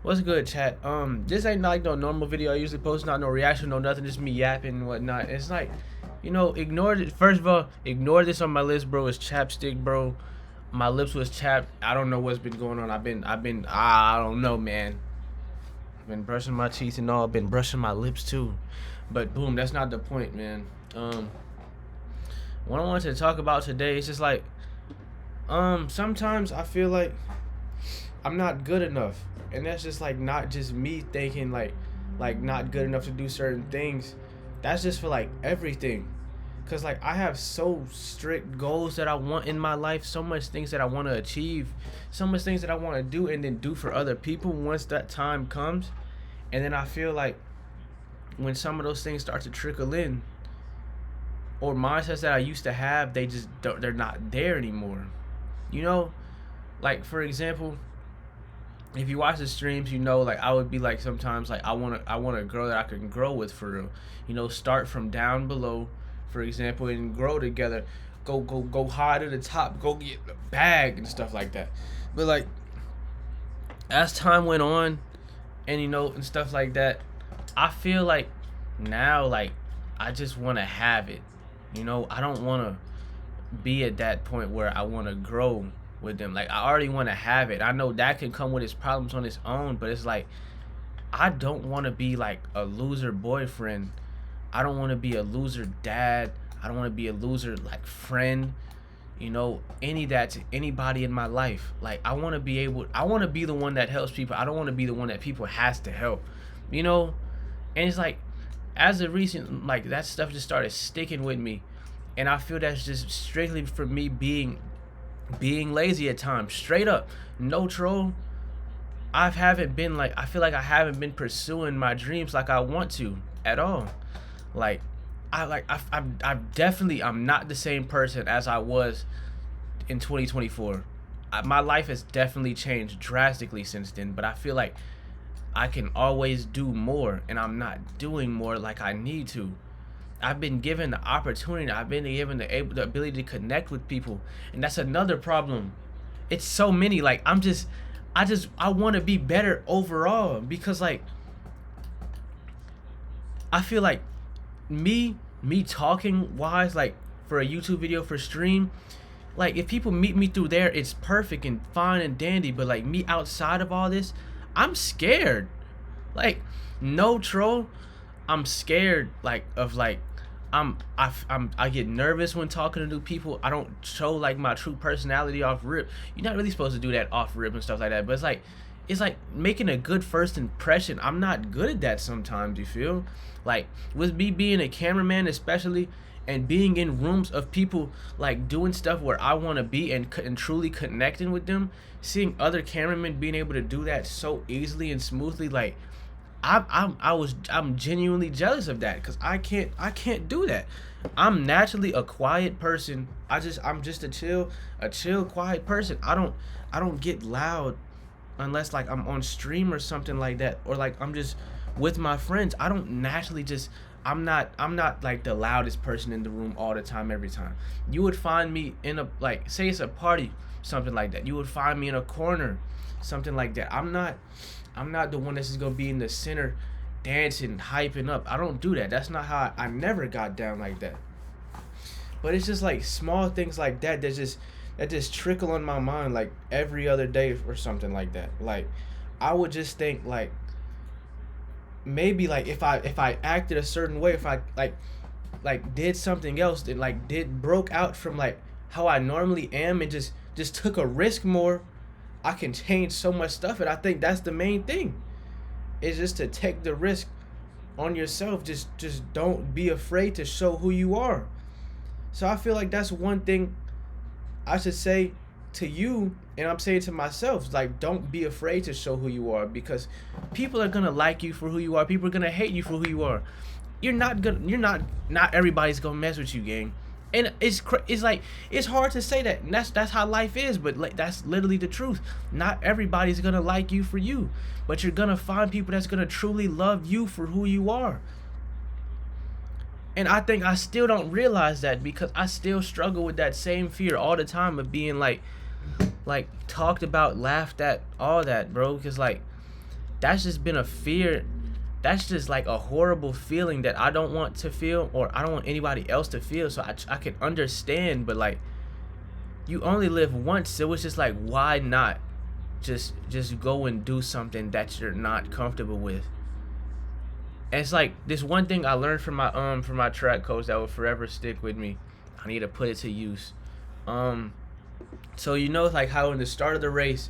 What's good, chat? This ain't like no normal video I usually post, not no reaction, no nothing, just me yapping and whatnot. It's like, ignore it. First of all, ignore this on my list, bro. It's chapstick, bro. My lips was chapped. I don't know what's been going on. I don't know, man. I've been brushing my teeth and all. I've been brushing my lips too. But boom, that's not the point, man. What I wanted to talk about today is just like, sometimes I feel like I'm not good enough, and that's just like not just me thinking like not good enough to do certain things. That's just for like everything, cause like I have so strict goals that I want in my life, so much things that I want to achieve, so much things that I want to do and then do for other people once that time comes, and then I feel like when some of those things start to trickle in, or mindsets that I used to have, they're not there anymore. You know, like for example, if you watch the streams, like I would be like sometimes like I want to grow that I can grow with for real. Start from down below, for example, and grow together. Go high to the top. Go get the bag and stuff like that. But like as time went on, and and stuff like that, I feel like now like I just want to have it. I don't want to be at that point where I want to grow with them. Like I already want to have it. I know that can come with its problems on its own, but it's like I don't want to be like a loser boyfriend. I don't want to be a loser dad. I don't want to be a loser like friend. Any of that to anybody in my life. Like I want to be the one that helps people. I don't want to be the one that people has to help. You know? And it's like as a recent like that stuff just started sticking with me, and I feel that's just strictly for me being lazy at times. Straight up, no troll. I feel like I haven't been pursuing my dreams like I want to at all. Like I definitely I'm not the same person as I was in 2024. My life has definitely changed drastically since then, but I feel like I can always do more, and I'm not doing more like I need to. I've been given the opportunity. I've been given the ability to connect with people, and that's another problem. It's so many. Like I want to be better overall, because like I feel like me talking wise, like for a YouTube video, for stream, like if people meet me through there, it's perfect and fine and dandy. But like me outside of all this, I'm scared. Like no troll, I'm scared. Like of like I get nervous when talking to new people. I don't show like my true personality off rip. You're not really supposed to do that off rip and stuff like that. But it's like making a good first impression. I'm not good at that sometimes. You feel like with me being a cameraman, especially, and being in rooms of people like doing stuff where I want to be, and truly connecting with them, seeing other cameramen being able to do that so easily and smoothly, like I'm genuinely jealous of that, because I can't do that. I'm naturally a quiet person. I'm just a chill quiet person. I don't get loud unless like I'm on stream or something like that, or like I'm just with my friends. I don't naturally just I'm not like the loudest person in the room all the time, every time. You would find me in a, like, say it's a party, something like that. You would find me in a corner, something like that. I'm not the one that's just gonna be in the center dancing, hyping up. I don't do that. That's not how I never got down like that. But it's just like small things like that just trickle on my mind like every other day or something like that. Like I would just think like maybe like if I acted a certain way, if I like did something else that like did broke out from like how I normally am, and just took a risk more, I can change so much stuff. And I think that's the main thing, is just to take the risk on yourself. Just don't be afraid to show who you are. So I feel like that's one thing I should say to you, and I'm saying to myself, like, don't be afraid to show who you are, because people are gonna like you for who you are. People are gonna hate you for who you are. Not everybody's gonna mess with you, gang. And it's like it's hard to say that, and that's how life is, but like that's literally the truth. Not everybody's gonna like you for you, but you're gonna find people that's gonna truly love you for who you are. And I think I still don't realize that, because I still struggle with that same fear all the time of being like talked about, laughed at, all that, bro. Because like that's just been a fear. That's just like a horrible feeling that I don't want to feel, or I don't want anybody else to feel. So I can understand, but like, you only live once, so it's just like, why not just go and do something that you're not comfortable with? And it's like this one thing I learned from my track coach that will forever stick with me. I need to put it to use. So you know, like how in the start of the race,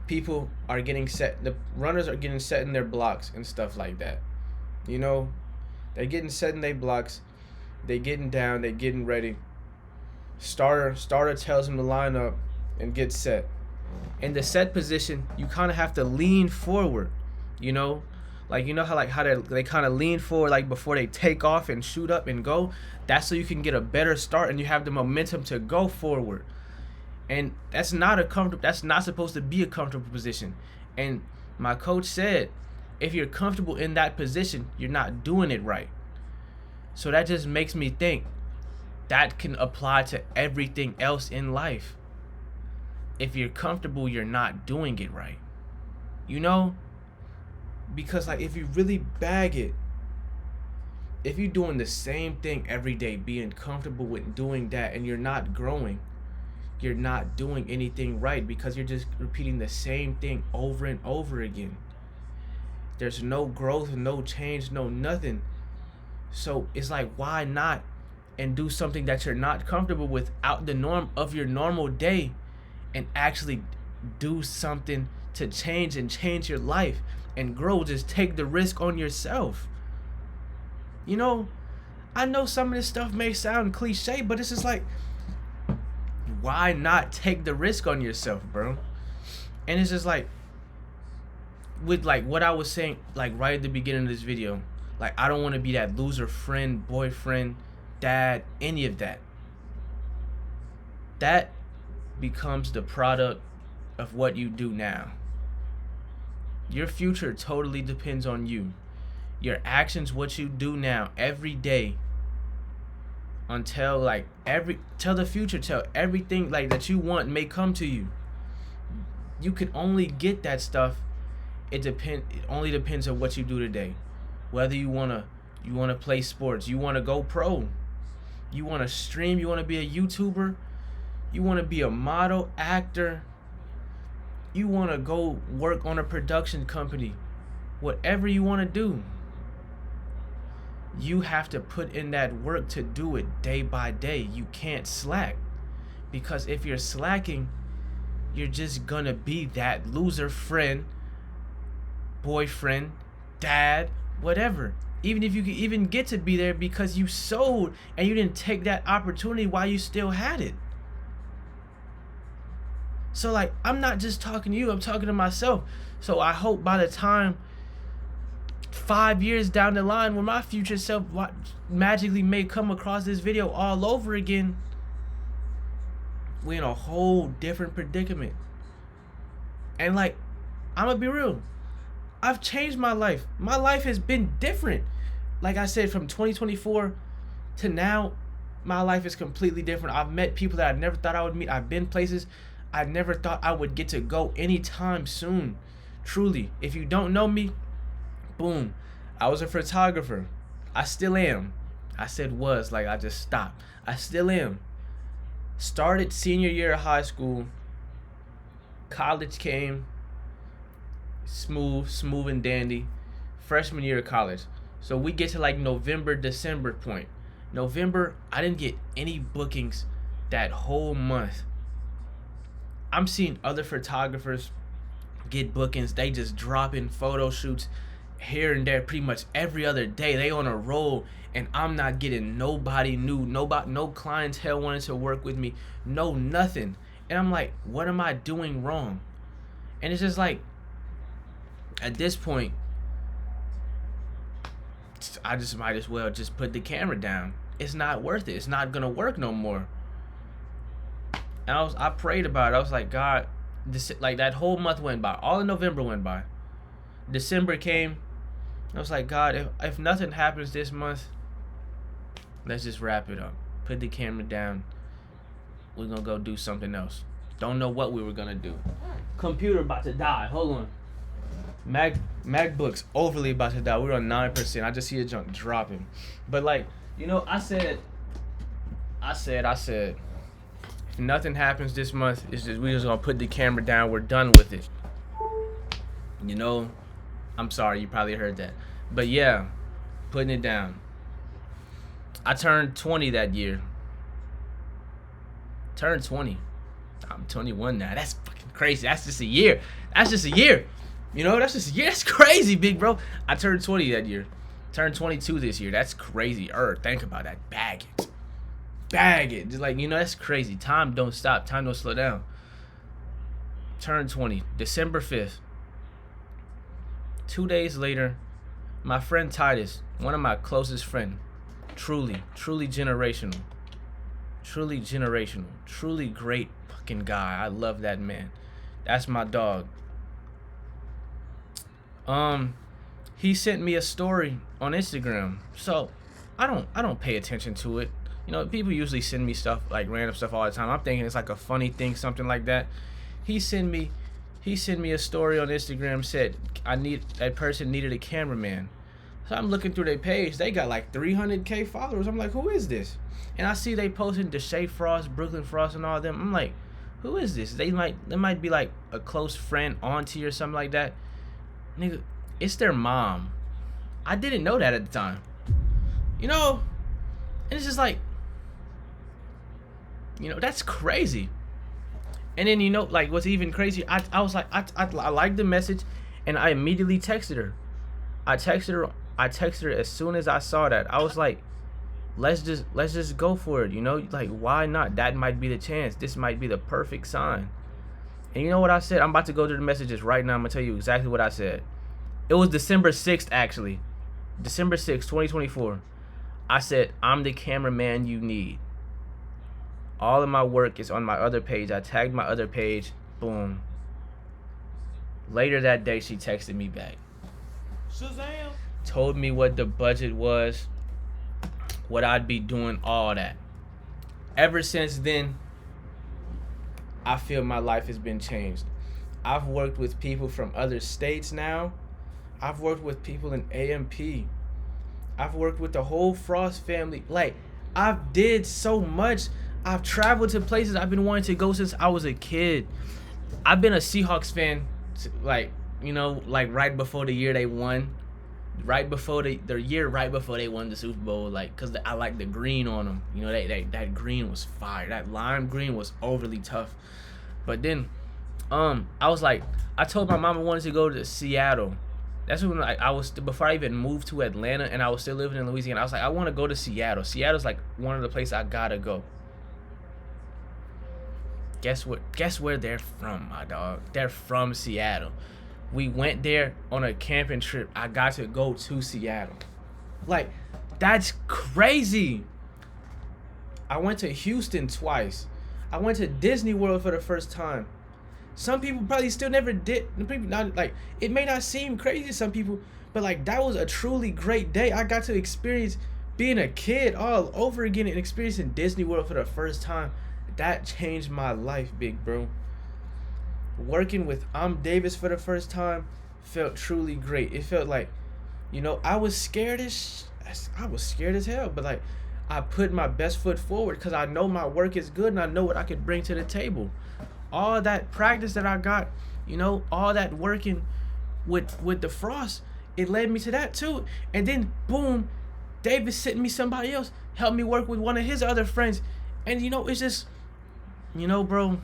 people are getting set, the runners are getting set in their blocks and stuff like that. You know, they're getting set in their blocks, they getting down, they getting ready. Starter tells them to line up and get set. In the set position, you kind of have to lean forward, you know, like you know how they kind of lean forward like before they take off and shoot up and go. That's so you can get a better start and you have the momentum to go forward. And that's not supposed to be a comfortable position. And my coach said, if you're comfortable in that position, you're not doing it right. So that just makes me think that can apply to everything else in life. If you're comfortable, you're not doing it right. You know? Because like if you really bag it, if you're doing the same thing every day, being comfortable with doing that, and you're not growing, you're not doing anything right, because you're just repeating the same thing over and over again. There's no growth, no change, no nothing. So it's like, why not and do something that you're not comfortable with out the norm of your normal day, and actually do something to change your life and grow? Just take the risk on yourself. You know, I know some of this stuff may sound cliche, but it's just like, why not take the risk on yourself, bro? And it's just like, with like what I was saying, like right at the beginning of this video, like I don't want to be that loser friend, boyfriend, dad, any of that. That becomes the product of what you do now. Your future totally depends on you. Your actions, what you do now, every day, until till the future, till everything like that you want may come to you. You can only get that stuff. It only depends on what you do today. Whether you wanna play sports, you wanna go pro, you wanna stream, you wanna be a YouTuber, you wanna be a model, actor, you wanna go work on a production company, whatever you wanna do, you have to put in that work to do it day by day. You can't slack, because if you're slacking, you're just gonna be that loser friend, boyfriend, dad, whatever. Even if you could even get to be there, because you sold and you didn't take that opportunity while you still had it. So like, I'm not just talking to you, I'm talking to myself. So I hope by the time 5 years down the line, when my future self magically may come across this video all over again, we're in a whole different predicament. And like, I'm gonna be real, I've changed my life. My life has been different. Like I said, from 2024 to now, my life is completely different. I've met people that I never thought I would meet. I've been places I never thought I would get to go anytime soon. Truly, if you don't know me, boom, I was a photographer. I still am. I said was, like I just stopped. I still am. Started senior year of high school. College came. Smooth and dandy. Freshman year of college. So we get to like November, December point. November, I didn't get any bookings that whole month. I'm seeing other photographers get bookings. They just drop in photo shoots here and there pretty much every other day. They on a roll, and I'm not getting nobody new. No clientele wanted to work with me. No nothing. And I'm like, what am I doing wrong? And it's just like, at this point, I just might as well just put the camera down. It's not worth it. It's not gonna work no more. And I prayed about it. I was like, God, like that whole month went by. All of November went by. December came. I was like, God, if nothing happens this month, let's just wrap it up. Put the camera down. We're gonna go do something else. Don't know what we were gonna do. Computer about to die. Hold on. Mac MacBook's overly about to die. We're on 9%. I just see a junk dropping. But like, I said, if nothing happens this month, it's just we just gonna put the camera down. We're done with it. I'm sorry, you probably heard that. But yeah, putting it down. I turned 20 that year. Turned 20. I'm 21 now. That's fucking crazy. That's just a year. That's just a year. That's just a year. That's crazy, big bro. I turned 20 that year. Turned 22 this year. That's crazy. Think about that. Bag it. Bag it. Just like, that's crazy. Time don't stop. Time don't slow down. Turned 20. December 5th. 2 days later, my friend Titus, one of my closest friends, truly generational. Truly generational. Truly great fucking guy. I love that man. That's my dog. He sent me a story on Instagram. So I don't pay attention to it. People usually send me stuff, like random stuff all the time. I'm thinking it's like a funny thing, something like that. He sent me a story on Instagram, said that person needed a cameraman. So I'm looking through their page. They got like 300K followers. I'm like, who is this? And I see they posting Deshae Frost, Brooklyn Frost, and all of them. I'm like, who is this? They might be like a close friend, auntie, or something like that. Nigga, it's their mom. I didn't know that at the time. And it's just like, that's crazy. And then like what's even crazy, I was like, I liked the message, and I immediately texted her. I texted her as soon as I saw that. I was like, let's just go for it, like, why not? That might be the chance. This might be the perfect sign. And you know what I said? I'm about to go through the messages right now. I'm gonna tell you exactly what I said. It was December 6th, actually. December 6th, 2024. I said, I'm the cameraman you need. All of my work is on my other page. I tagged my other page. Boom. Later that day, she texted me back. Shazam. Told me what the budget was, what I'd be doing, all that. Ever since then, I feel my life has been changed. I've worked with people from other states now. I've worked with people in AMP. I've worked with the whole Frost family. Like, I've did so much. I've traveled to places I've been wanting to go since I was a kid. I've been a Seahawks fan, like right before the year they won. Right before the year right before they won the Super Bowl, like, cause I like the green on them. That green was fire. That lime green was overly tough. But then, I was like, I told my mom I wanted to go to Seattle. That's when I was, before I even moved to Atlanta and I was still living in Louisiana. I was like, I want to go to Seattle. Seattle's like one of the places I gotta go. Guess where they're from, my dog? They're from Seattle. We went there on a camping trip. I got to go to Seattle. Like, that's crazy. I went to Houston twice. I went to Disney World for the first time. Some people probably still never did. People not, like, it may not seem crazy to some people, but like, that was a truly great day. I got to experience being a kid all over again and experiencing Disney World for the first time. That changed my life, big bro. Working with Davis for the first time felt truly great. It felt like, I was scared as hell, but like, I put my best foot forward because I know my work is good and I know what I could bring to the table. All that practice that I got, all that working with the Frost, it led me to that too. And then boom, Davis sent me somebody else, helped me work with one of his other friends, and it's just, bro,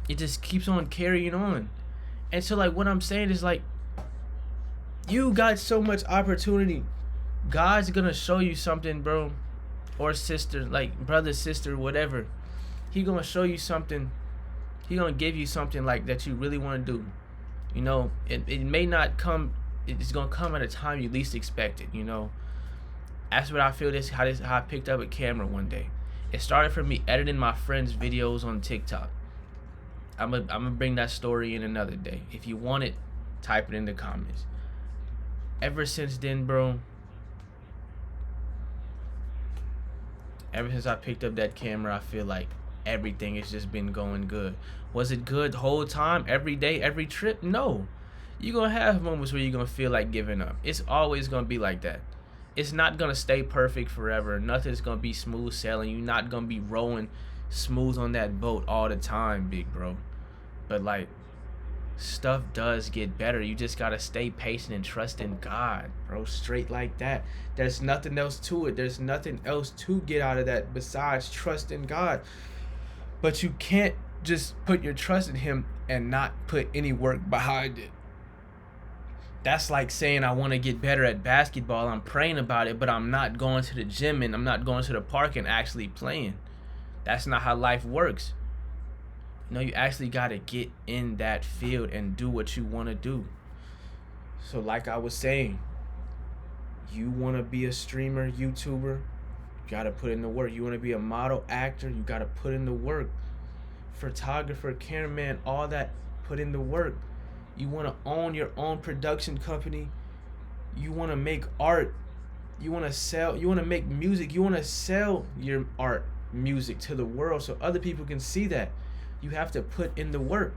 it just keeps on carrying on. And so like, what I'm saying is like, you got so much opportunity. God's gonna show you something, bro, or sister, like brother, sister, whatever. He gonna show you something. He gonna give you something like that you really want to do. It may not come. It's gonna come at a time you least expect it. That's what I feel. How I picked up a camera one day. It started from me editing my friends' videos on TikTok. I'm gonna bring that story in another day. If you want it, type it in the comments. Ever since then, bro. Ever since I picked up that camera, I feel like everything has just been going good. Was it good the whole time, every day, every trip? No. You're gonna have moments where you're gonna feel like giving up. It's always gonna be like that. It's not gonna stay perfect forever. Nothing's gonna be smooth sailing. You're not gonna be rowing smooth on that boat all the time, big bro. But like, stuff does get better. You just gotta stay patient and trust in God, bro. Straight like that. There's nothing else to it. There's nothing else to get out of that besides trust in God. But you can't just put your trust in Him and not put any work behind it. That's like saying I want to get better at basketball. I'm praying about it, but I'm not going to the gym and I'm not going to the park and actually playing. That's not how life works. You know, you actually got to get in that field and do what you want to do. So like I was saying, you want to be a streamer, YouTuber, you got to put in the work. You want to be a model, actor, you got to put in the work. Photographer, cameraman, all that, put in the work. You want to own your own production company. You want to make art. You want to sell. You want to make music. You want to sell your art, music to the world so other people can see that. You have to put in the work.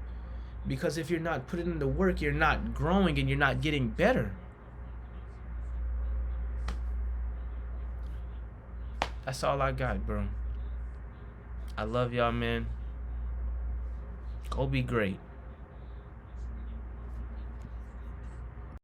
Because if you're not putting in the work, you're not growing and you're not getting better. That's all I got, bro. I love y'all, man. Go be great.